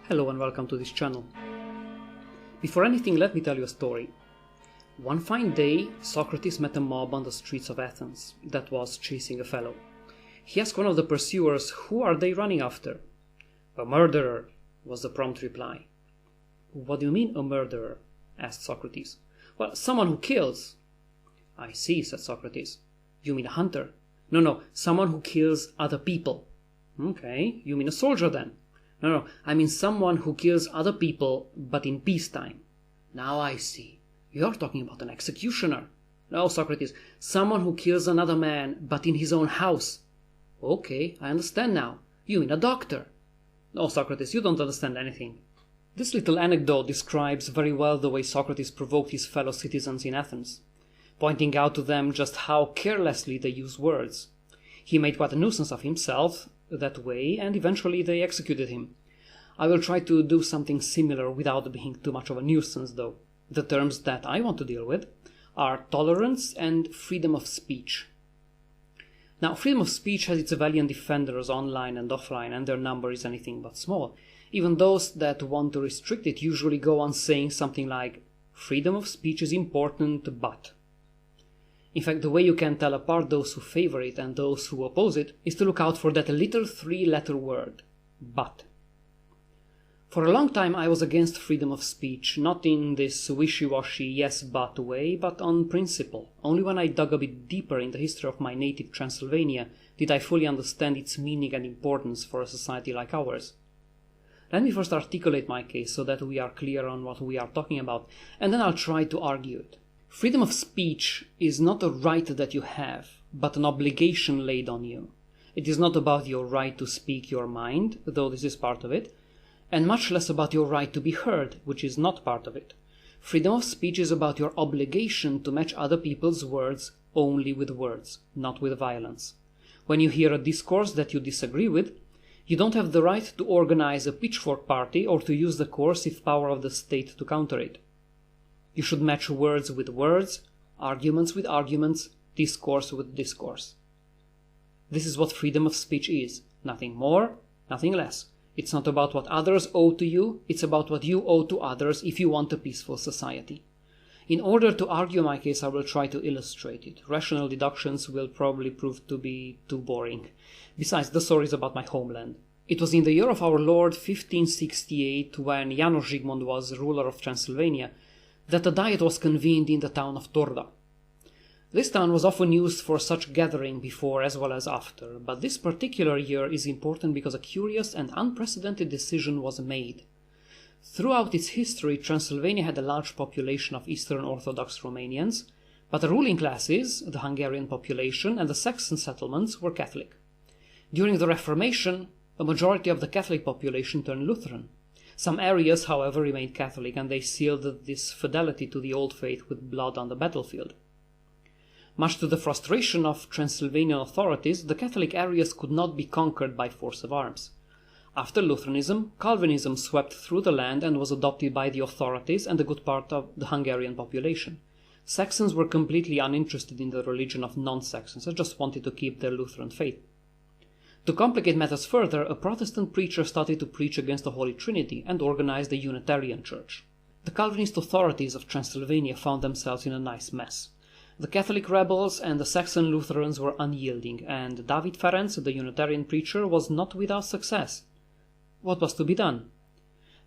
Hello and welcome to this channel. Before anything, let me tell you a story. One fine day, Socrates met a mob on the streets of Athens that was chasing a fellow. He asked one of the pursuers, "Who are they running after?" "A murderer," was the prompt reply. "What do you mean, a murderer?" asked Socrates. "Well, someone who kills." "I see," said Socrates. "You mean a hunter?" No, someone who kills other people." "Okay, you mean a soldier then?" No, I mean someone who kills other people, but in peacetime." "Now I see. You're talking about an executioner." "No, Socrates, someone who kills another man, but in his own house." "Okay, I understand now. You mean a doctor." "No, Socrates, you don't understand anything." This little anecdote describes very well the way Socrates provoked his fellow citizens in Athens, pointing out to them just how carelessly they use words. He made quite a nuisance of himself that way, and eventually they executed him. I will try to do something similar without being too much of a nuisance, though. The terms that I want to deal with are tolerance and freedom of speech. Now, freedom of speech has its valiant defenders online and offline, and their number is anything but small. Even those that want to restrict it usually go on saying something like, "Freedom of speech is important, but..." In fact, the way you can tell apart those who favor it and those who oppose it is to look out for that little three-letter word, but. For a long time I was against freedom of speech, not in this wishy-washy yes-but way, but on principle. Only when I dug a bit deeper in the history of my native Transylvania did I fully understand its meaning and importance for a society like ours. Let me first articulate my case so that we are clear on what we are talking about, and then I'll try to argue it. Freedom of speech is not a right that you have, but an obligation laid on you. It is not about your right to speak your mind, though this is part of it, and much less about your right to be heard, which is not part of it. Freedom of speech is about your obligation to match other people's words only with words, not with violence. When you hear a discourse that you disagree with, you don't have the right to organize a pitchfork party or to use the coercive power of the state to counter it. You should match words with words, arguments with arguments, discourse with discourse. This is what freedom of speech is. Nothing more, nothing less. It's not about what others owe to you, it's about what you owe to others if you want a peaceful society. In order to argue my case, I will try to illustrate it. Rational deductions will probably prove to be too boring. Besides, the story is about my homeland. It was in the year of our Lord 1568, when János Zsigmond was ruler of Transylvania, that a diet was convened in the town of Torda. This town was often used for such gathering before as well as after, but this particular year is important because a curious and unprecedented decision was made. Throughout its history, Transylvania had a large population of Eastern Orthodox Romanians, but the ruling classes, the Hungarian population and the Saxon settlements, were Catholic. During the Reformation, a majority of the Catholic population turned Lutheran. Some areas, however, remained Catholic, and they sealed this fidelity to the old faith with blood on the battlefield. Much to the frustration of Transylvanian authorities, the Catholic areas could not be conquered by force of arms. After Lutheranism, Calvinism swept through the land and was adopted by the authorities and a good part of the Hungarian population. Saxons were completely uninterested in the religion of non-Saxons and just wanted to keep their Lutheran faith. To complicate matters further, a Protestant preacher started to preach against the Holy Trinity and organized a Unitarian church. The Calvinist authorities of Transylvania found themselves in a nice mess. The Catholic rebels and the Saxon Lutherans were unyielding, and David Ferenc, the Unitarian preacher, was not without success. What was to be done?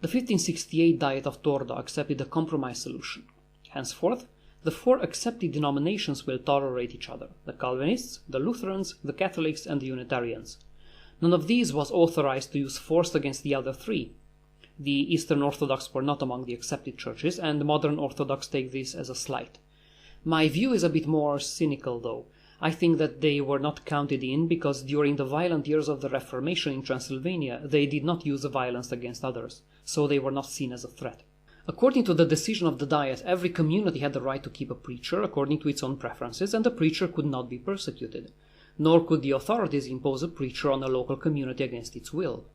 The 1568 Diet of Torda accepted a compromise solution. Henceforth, the four accepted denominations will tolerate each other: the Calvinists, the Lutherans, the Catholics, and the Unitarians. None of these was authorized to use force against the other three. The Eastern Orthodox were not among the accepted churches, and modern Orthodox take this as a slight. My view is a bit more cynical, though. I think that they were not counted in because during the violent years of the Reformation in Transylvania, they did not use violence against others, so they were not seen as a threat. According to the decision of the Diet, every community had the right to keep a preacher according to its own preferences, and the preacher could not be persecuted. Nor could the authorities impose a preacher on a local community against its will.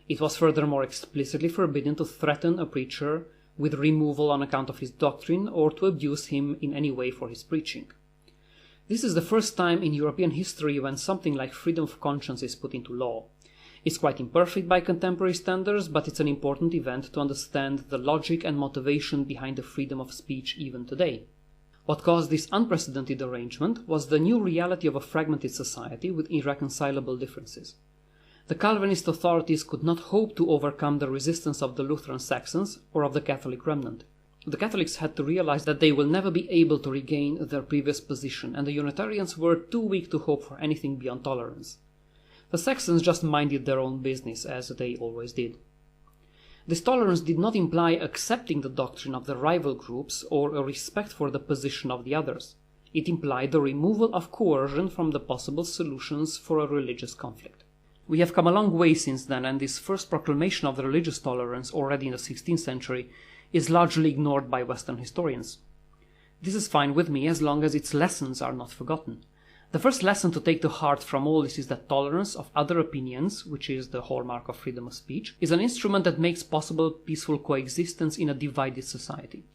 It was furthermore explicitly forbidden to threaten a preacher with removal on account of his doctrine or to abuse him in any way for his preaching. This is the first time in European history when something like freedom of conscience is put into law. It's quite imperfect by contemporary standards, but it's an important event to understand the logic and motivation behind the freedom of speech even today. What caused this unprecedented arrangement was the new reality of a fragmented society with irreconcilable differences. The Calvinist authorities could not hope to overcome the resistance of the Lutheran Saxons or of the Catholic remnant. The Catholics had to realize that they will never be able to regain their previous position, and the Unitarians were too weak to hope for anything beyond tolerance. The Saxons just minded their own business, as they always did. This tolerance did not imply accepting the doctrine of the rival groups or a respect for the position of the others. It implied the removal of coercion from the possible solutions for a religious conflict. We have come a long way since then, and this first proclamation of the religious tolerance, already in the 16th century, is largely ignored by Western historians. This is fine with me as long as its lessons are not forgotten. The first lesson to take to heart from all this is that tolerance of other opinions, which is the hallmark of freedom of speech, is an instrument that makes possible peaceful coexistence in a divided society.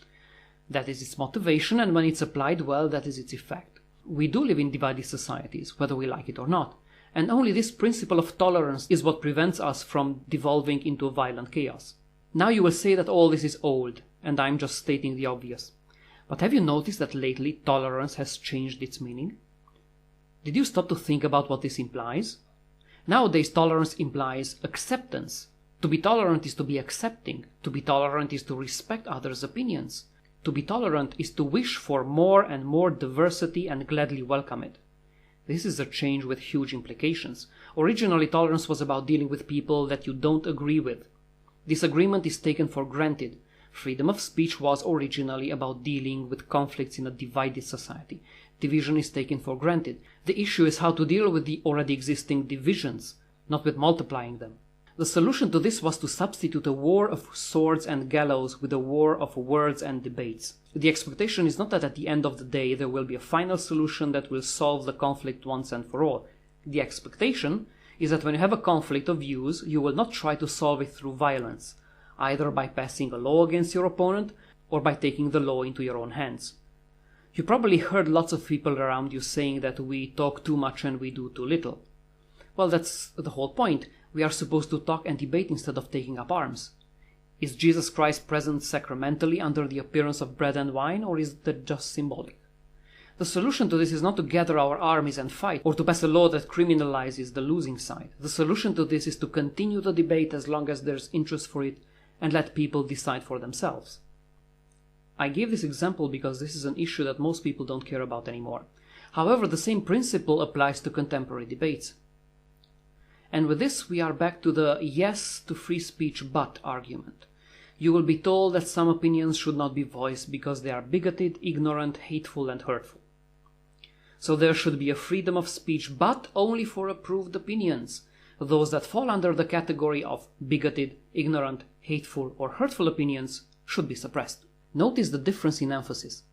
That is its motivation, and when it's applied well, that is its effect. We do live in divided societies, whether we like it or not, and only this principle of tolerance is what prevents us from devolving into violent chaos. Now you will say that all this is old, and I'm just stating the obvious. But have you noticed that lately tolerance has changed its meaning? Did you stop to think about what this implies? Nowadays, tolerance implies acceptance. To be tolerant is to be accepting. To be tolerant is to respect others' opinions. To be tolerant is to wish for more and more diversity and gladly welcome it. This is a change with huge implications. Originally, tolerance was about dealing with people that you don't agree with. Disagreement is taken for granted. Freedom of speech was originally about dealing with conflicts in a divided society. Division is taken for granted. The issue is how to deal with the already existing divisions, not with multiplying them. The solution to this was to substitute a war of swords and gallows with a war of words and debates. The expectation is not that at the end of the day there will be a final solution that will solve the conflict once and for all. The expectation is that when you have a conflict of views, you will not try to solve it through violence, either by passing a law against your opponent or by taking the law into your own hands. You probably heard lots of people around you saying that we talk too much and we do too little. Well, that's the whole point. We are supposed to talk and debate instead of taking up arms. Is Jesus Christ present sacramentally under the appearance of bread and wine, or is that just symbolic? The solution to this is not to gather our armies and fight, or to pass a law that criminalizes the losing side. The solution to this is to continue the debate as long as there's interest for it, and let people decide for themselves. I gave this example because this is an issue that most people don't care about anymore. However, the same principle applies to contemporary debates. And with this, we are back to the yes to free speech but argument. You will be told that some opinions should not be voiced because they are bigoted, ignorant, hateful, and hurtful. So there should be a freedom of speech, but only for approved opinions. Those that fall under the category of bigoted, ignorant, hateful, or hurtful opinions should be suppressed. Notice the difference in emphasis.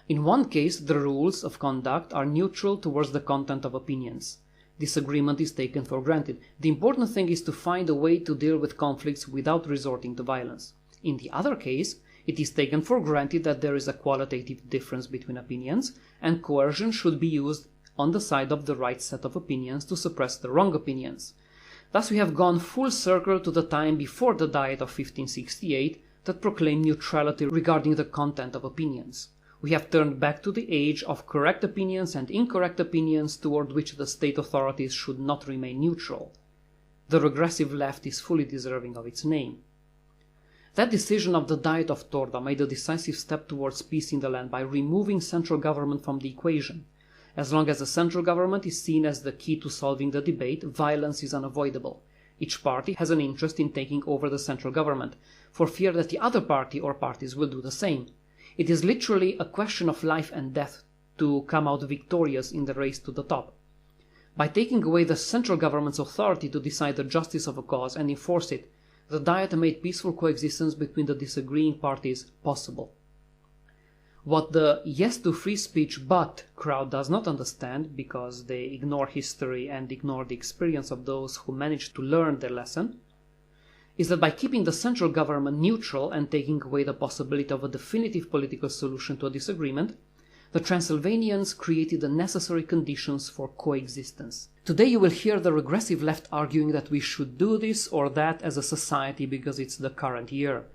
In one case, the rules of conduct are neutral towards the content of opinions. Disagreement is taken for granted. The important thing is to find a way to deal with conflicts without resorting to violence. In the other case, it is taken for granted that there is a qualitative difference between opinions, and coercion should be used on the side of the right set of opinions to suppress the wrong opinions. Thus we have gone full circle to the time before the Diet of 1568 that proclaimed neutrality regarding the content of opinions. We have turned back to the age of correct opinions and incorrect opinions toward which the state authorities should not remain neutral. The regressive left is fully deserving of its name. That decision of the Diet of Torda made a decisive step towards peace in the land by removing central government from the equation. As long as the central government is seen as the key to solving the debate, violence is unavoidable. Each party has an interest in taking over the central government, for fear that the other party or parties will do the same. It is literally a question of life and death to come out victorious in the race to the top. By taking away the central government's authority to decide the justice of a cause and enforce it, the Diet made peaceful coexistence between the disagreeing parties possible. What the yes to free speech but crowd does not understand, because they ignore history and ignore the experience of those who managed to learn their lesson, is that by keeping the central government neutral and taking away the possibility of a definitive political solution to a disagreement, the Transylvanians created the necessary conditions for coexistence. Today you will hear the regressive left arguing that we should do this or that as a society because it's the current year.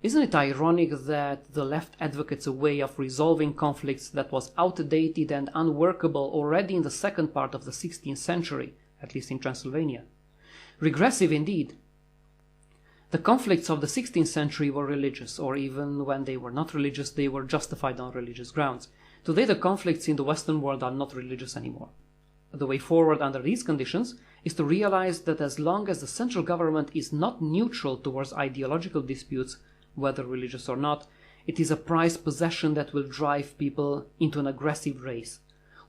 Isn't it ironic that the left advocates a way of resolving conflicts that was outdated and unworkable already in the second part of the 16th century, at least in Transylvania? Regressive indeed. The conflicts of the 16th century were religious, or even when they were not religious, they were justified on religious grounds. Today the conflicts in the Western world are not religious anymore. The way forward under these conditions is to realize that as long as the central government is not neutral towards ideological disputes, whether religious or not, it is a prized possession that will drive people into an aggressive race.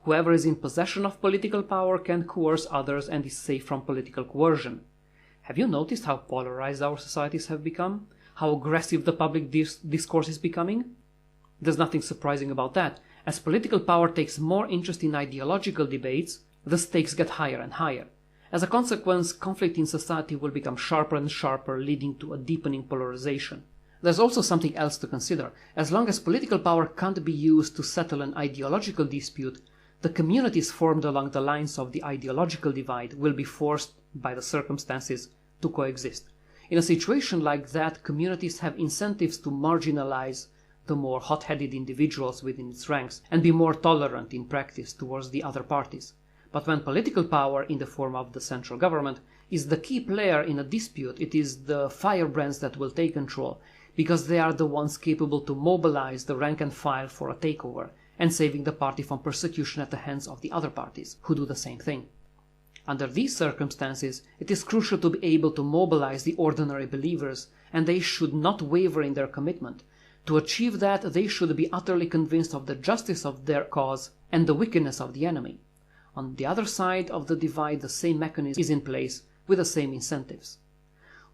Whoever is in possession of political power can coerce others and is safe from political coercion. Have you noticed how polarized our societies have become? How aggressive the public discourse is becoming? There's nothing surprising about that. As political power takes more interest in ideological debates, the stakes get higher and higher. As a consequence, conflict in society will become sharper and sharper, leading to a deepening polarization. There's also something else to consider. As long as political power can't be used to settle an ideological dispute, the communities formed along the lines of the ideological divide will be forced by the circumstances to coexist. In a situation like that, communities have incentives to marginalize the more hot-headed individuals within its ranks and be more tolerant in practice towards the other parties. But when political power, in the form of the central government, is the key player in a dispute, it is the firebrands that will take control, because they are the ones capable to mobilize the rank and file for a takeover and saving the party from persecution at the hands of the other parties, who do the same thing. Under these circumstances, it is crucial to be able to mobilize the ordinary believers, and they should not waver in their commitment. To achieve that, they should be utterly convinced of the justice of their cause and the wickedness of the enemy. On the other side of the divide, the same mechanism is in place with the same incentives.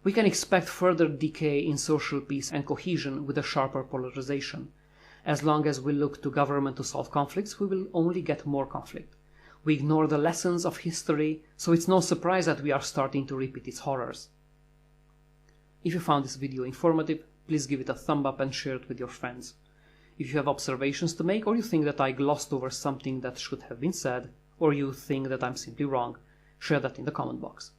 We can expect further decay in social peace and cohesion with a sharper polarization. As long as we look to government to solve conflicts, we will only get more conflict. We ignore the lessons of history, so it's no surprise that we are starting to repeat its horrors. If you found this video informative, please give it a thumb up and share it with your friends. If you have observations to make, or you think that I glossed over something that should have been said, or you think that I'm simply wrong, share that in the comment box.